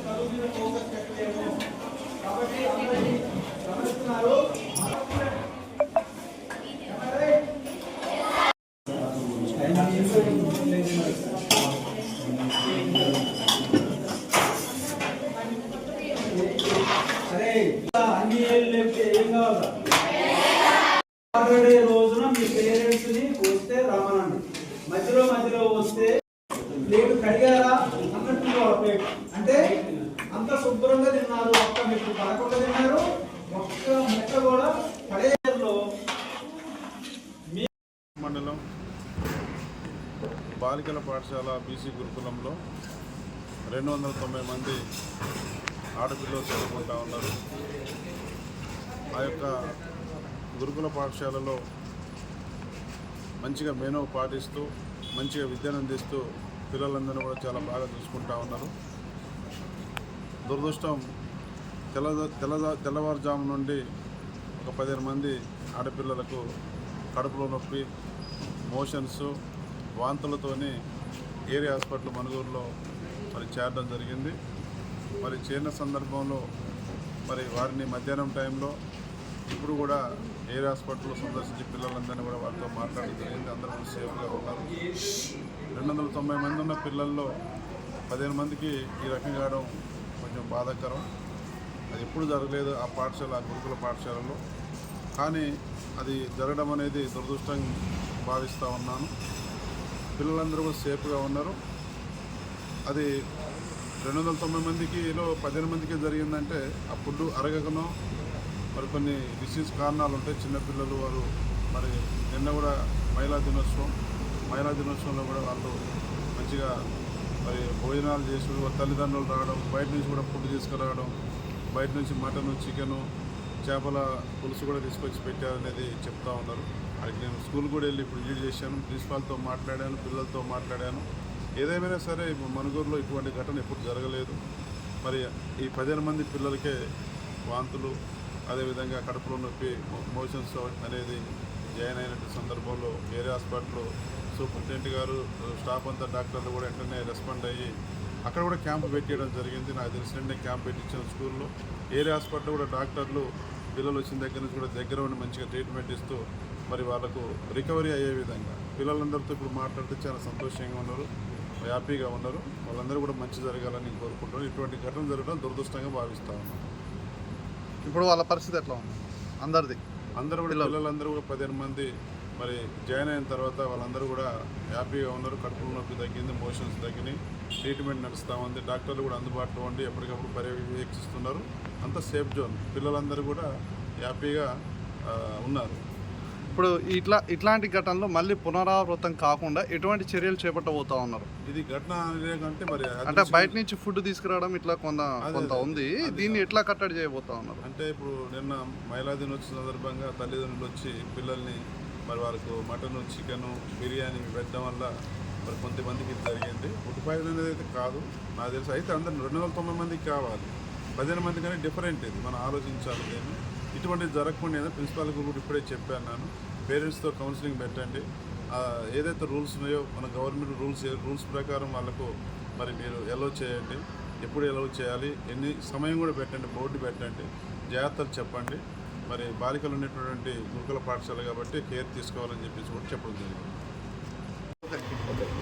చదువు మీద ఫోకస్ పెట్టలేము కాబట్టి అందరినీ గమనిస్తున్నారు. సరే అన్ని లేకపోతే ఏం కావాలి? సాటర్డే రోజున మీ పేరెంట్స్ ని వస్తే రమ్మనండి. మధ్యలో వస్తే ప్లేట్ కడిగారా అన్నట్టు వాళ్ళ ప్లేట్ అంటే అంత శుభ్రంగా తిన్నారు. ఒక్క మెట్టు పడకుండా తిన్నారు. ఒక్క మెట్ట కూడా పడేలో. మండలం బాలికల పాఠశాల బీసీ గురుకులంలో 290 మంది ఆడపిల్లలు చదువుకుంటూ ఉన్నారు. ఆ యొక్క గురుకుల పాఠశాలలో మంచిగా మెనూ పాటిస్తూ మంచిగా విద్యను అందిస్తూ పిల్లలందరూ కూడా చాలా బాగా చూసుకుంటూ ఉన్నారు. దురదృష్టం తెల్లవారుజాము నుండి ఒక 15 మంది ఆడపిల్లలకు కడుపులో నొప్పి, మోషన్స్, వాంతులతోని ఏరియా హాస్పిటల్ మనుగూరులో మరి చేరడం జరిగింది. మరి చేరిన సందర్భంలో మరి వారిని మధ్యాహ్నం టైంలో ఇప్పుడు కూడా ఏరియా హాస్పిటల్లో సందర్శించి పిల్లలందరినీ కూడా వారితో మాట్లాడడం జరిగింది. అందరూ సేఫ్గా ఉన్నారు. 290 మంది ఉన్న పిల్లల్లో 15 మందికి ఈ రకంగా కావడం కొంచెం బాధాకరం. అది ఎప్పుడు జరగలేదు ఆ పాఠశాల, ఆ గురుకుల పాఠశాలలో. కానీ అది జరగడం అనేది దురదృష్టం భావిస్తూ ఉన్నాను. పిల్లలందరూ కూడా సేఫ్గా ఉన్నారు. అది 290 మందికిలో 15 మందికి జరిగిందంటే ఆ ఫుడ్ అరగకనో మరి కొన్ని డిసీజ్ కారణాలు ఉంటాయి. చిన్నపిల్లలు వారు మరి నిన్న కూడా మహిళా దినోత్సవంలో కూడా వాళ్ళు మంచిగా మరి భోజనాలు చేసి తల్లిదండ్రులు రావడం, బయట నుంచి కూడా ఫుడ్ తీసుకురావడం, బయట నుంచి మటను, చికెను, చేపల పులుసు కూడా తీసుకొచ్చి పెట్టారనేది చెప్తా ఉన్నారు. అది నేను స్కూల్ కూడా వెళ్ళి ఇప్పుడు విజిట్ చేశాను. ప్రిన్సిపాల్తో మాట్లాడాను, పిల్లలతో మాట్లాడాను. ఏదేమైనా సరే మనుగూరులో ఇటువంటి ఘటన ఎప్పుడు జరగలేదు. మరి ఈ 15 మంది పిల్లలకే వాంతులు, అదేవిధంగా కడుపులో నొప్పి, మోషన్స్ అనేది జాయిన్ అయినట్టు సందర్భంలో ఏరియా హాస్పిటల్లో సూపరింటెండెంట్ గారు, స్టాఫ్ అంతా, డాక్టర్లు కూడా వెంటనే రెస్పాండ్ అయ్యి అక్కడ కూడా క్యాంప్ పెట్టేయడం జరిగింది. నాకు తెలిసిన క్యాంప్ పెట్టించాను స్కూల్లో. ఏరియా హాస్పిటల్ కూడా డాక్టర్లు పిల్లలు వచ్చిన దగ్గర నుంచి కూడా దగ్గర ఉండి మంచిగా ట్రీట్మెంట్ ఇస్తూ మరి వాళ్ళకు రికవరీ అయ్యే విధంగా పిల్లలందరితో ఇప్పుడు మాట్లాడితే చాలా సంతోషంగా ఉన్నారు, హ్యాపీగా ఉన్నారు. వాళ్ళందరూ కూడా మంచి జరగాలని కోరుకుంటున్నారు. ఇటువంటి ఘటన జరగడం దురదృష్టంగా భావిస్తా ఉన్నాను. ఇప్పుడు వాళ్ళ పరిస్థితి ఎట్లా ఉంది? అందరూ కూడా పిల్లలందరూ కూడా 15 మంది మరి జాయిన్ అయిన తర్వాత వాళ్ళందరూ కూడా హ్యాపీగా ఉన్నారు. కడుపులో నొప్పి తగ్గింది, మోషన్స్ తగ్గినాయి, ట్రీట్మెంట్ నడుస్తూ ఉంది. డాక్టర్లు కూడా అందుబాటులో ఉండి ఎప్పటికప్పుడు పర్యవేక్షిస్తున్నారు. అంతా సేఫ్ జోన్. పిల్లలందరూ కూడా హ్యాపీగా ఉన్నారు. ఇప్పుడు ఇట్లాంటి ఘటనలు మళ్ళీ పునరావృతం కాకుండా ఎటువంటి చర్యలు చేపట్టబోతా ఉన్నారు? ఇది ఘటన అంటే మరి అంటే బయట నుంచి ఫుడ్ తీసుకురావడం ఇట్లా కొంత ఉంది. దీన్ని ఎట్లా కట్టడి చేయబోతా ఉన్నారు? అంటే ఇప్పుడు నిన్న మహిళా దినోత్సవం సందర్భంగా తల్లిదండ్రులు వచ్చి పిల్లల్ని మరి వారికి మటను, చికెను, బిర్యానీ పెట్టడం వల్ల మరి కొంతమందికి ఇది జరిగింది. ఫుడ్ పాయిజన్ అనేది అయితే కాదు నాకు తెలుసు. అయితే అందరు 290 మందికి కావాలి, 15 మంది కానీ డిఫరెంట్. ఇది మనం ఆలోచించాలి. నేను ఇటువంటిది జరగకుండా ప్రిన్సిపాల్కి కూడా ఇప్పుడే చెప్పాను. నేను పేరెంట్స్తో కౌన్సిలింగ్ పెట్టండి. ఏదైతే రూల్స్ ఉన్నాయో మన గవర్నమెంట్ రూల్స్ ప్రకారం వాళ్ళకు మరి మీరు ఎలౌ చేయండి. ఎప్పుడు ఎలౌ చేయాలి, ఎన్ని సమయం కూడా పెట్టండి, బోర్డు పెట్టండి, జాగ్రత్తలు చెప్పండి. మరి బాలికలు ఉన్నటువంటి గురుకుల పాఠశాల కాబట్టి కేర్ తీసుకోవాలని చెప్పేసి కూడా చెప్పడం జరిగింది.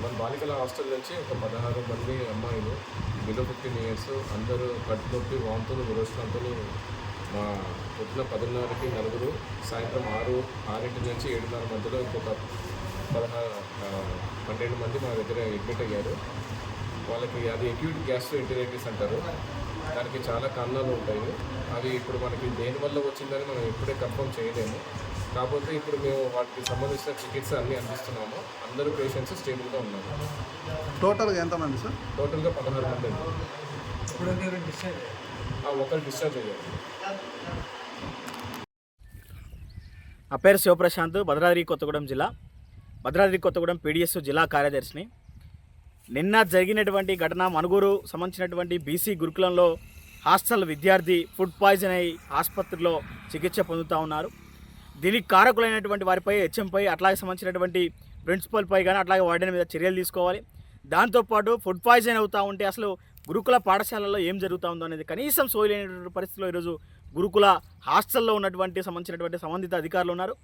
మన బాలికల హాస్టల్ నుంచి ఒక 16 మంది అమ్మాయిలు బిలో 15 years అందరూ కడుపు నొప్పి, వాంతులు, విరోచనాంతులు. మా పొద్దున 10:30కి 4, సాయంత్రం 6 నుంచి 7:30 మధ్యలో ఇంకొక 12 మంది మా దగ్గర అడ్మిట్ అయ్యారు. వాళ్ళకి అది అక్యూట్ గ్యాస్ట్రోఎంటరైటిస్ అంటారు. దానికి చాలా కారణాలు ఉంటాయి. అవి ఇప్పుడు మనకి దేనివల్ల వచ్చిందని మనం ఎప్పుడే కన్ఫర్మ్ చేయలేము. కాకపోతే ఇప్పుడు మేము వాటికి సంబంధించిన చికిత్స అన్నీ అందిస్తున్నాము. అందరూ పేషెంట్స్ స్టేబుల్గా ఉన్నారు. టోటల్గా ఎంతమంది సార్? టోటల్గా 16 మంది అండి. ఒకరు డిశ్చార్జ్ అయ్యారు. నా పేరు శివప్రశాంత్, భద్రాద్రి కొత్తగూడెం జిల్లా, భద్రాద్రి కొత్తగూడెం PDS జిల్లా కార్యదర్శిని. నిన్న జరిగినటువంటి ఘటన మనుగూరు సంబంధించినటువంటి బీసీ గురుకులంలో హాస్టల్ విద్యార్థి ఫుడ్ పాయిజన్ అయి ఆసుపత్రిలో చికిత్స పొందుతూ ఉన్నారు. దీనికి కారకులైనటువంటి వారిపై, హెచ్ఎంపై, అట్లాగే సంబంధించినటువంటి ప్రిన్సిపల్పై కానీ అట్లాగే వార్డెన్ మీద చర్యలు తీసుకోవాలి. దాంతోపాటు ఫుడ్ పాయిజన్ అవుతూ ఉంటే అసలు గురుకుల పాఠశాలలో ఏం జరుగుతూ ఉందో అనేది కనీసం సోయలేనటువంటి పరిస్థితిలో ఈరోజు గురుకుల హాస్టల్లో ఉన్నటువంటి సంబంధిత అధికారులు ఉన్నారు.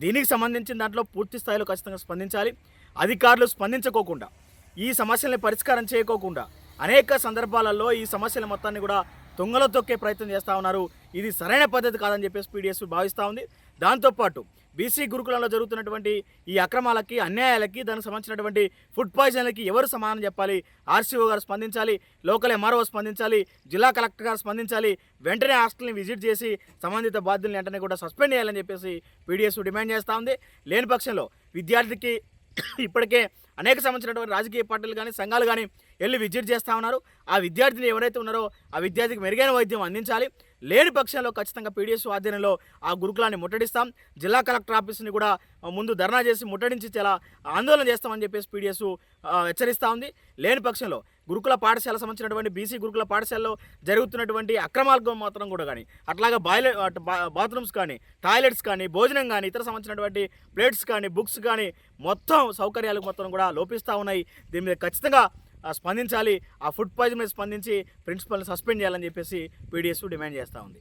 దీనికి సంబంధించిన దాంట్లో పూర్తి స్థాయిలో ఖచ్చితంగా స్పందించాలి. అధికారులు స్పందించుకోకుండా, ఈ సమస్యల్ని పరిష్కారం చేయకోకుండా అనేక సందర్భాలలో ఈ సమస్యల మొత్తాన్ని కూడా తుంగలో తొక్కే ప్రయత్నం చేస్తూ ఉన్నారు. ఇది సరైన పద్ధతి కాదని చెప్పేసి పీడిఎస్ భావిస్తూ ఉంది. దాంతోపాటు బీసీ గురుకులంలో జరుగుతున్నటువంటి ఈ అక్రమాలకి, అన్యాయాలకి, దానికి సంబంధించినటువంటి ఫుడ్ పాయిజన్లకి ఎవరు సమాధానం చెప్పాలి? ఆర్సీఓ గారు స్పందించాలి, లోకల్ ఎంఆర్ఓ స్పందించాలి, జిల్లా కలెక్టర్ గారు స్పందించాలి. వెంటనే హాస్టల్ని విజిట్ చేసి సంబంధిత బాధ్యుల్ని వెంటనే కూడా సస్పెండ్ చేయాలని చెప్పేసి పీడిఎస్ డిమాండ్ చేస్తూ ఉంది. లేని పక్షంలో విద్యార్థికి ఇప్పటికే అనేక సంబంధించినటువంటి రాజకీయ పార్టీలు కానీ సంఘాలు కానీ వెళ్ళి విజిట్ చేస్తూ ఉన్నారు. ఆ విద్యార్థిని ఎవరైతే ఉన్నారో ఆ విద్యార్థికి మెరుగైన వైద్యం అందించాలి. లేని పక్షంలో ఖచ్చితంగా పీడిఎస్ ఆధ్వర్యంలో ఆ గురుకులాన్ని ముట్టడిస్తాం. జిల్లా కలెక్టర్ ఆఫీస్ని కూడా ముందు ధర్నా చేసి ముట్టడించి చాలా ఆందోళన చేస్తామని చెప్పేసి పీడిఎస్ హెచ్చరిస్తూ ఉంది. లేని పక్షంలో గురుకుల పాఠశాల సంబంధించినటువంటి బీసీ గురుకుల పాఠశాలలో జరుగుతున్నటువంటి అక్రమాలకు మాత్రం కూడా కానీ, అట్లాగా బాత్రూమ్స్ కానీ, టాయిలెట్స్ కానీ, భోజనం కానీ, ఇతర సంబంధించినటువంటి ప్లేట్స్ కానీ, బుక్స్ కానీ మొత్తం సౌకర్యాలు మొత్తం కూడా లోపిస్తూ ఉన్నాయి. దీని మీద ఖచ్చితంగా స్పందించాలి. ఆ ఫుడ్ పాయిజన్ మీద స్పందించి ప్రిన్సిపల్ని సస్పెండ్ చేయాలని చెప్పేసి పీడిఎస్ డిమాండ్ చేస్తూ ఉంది.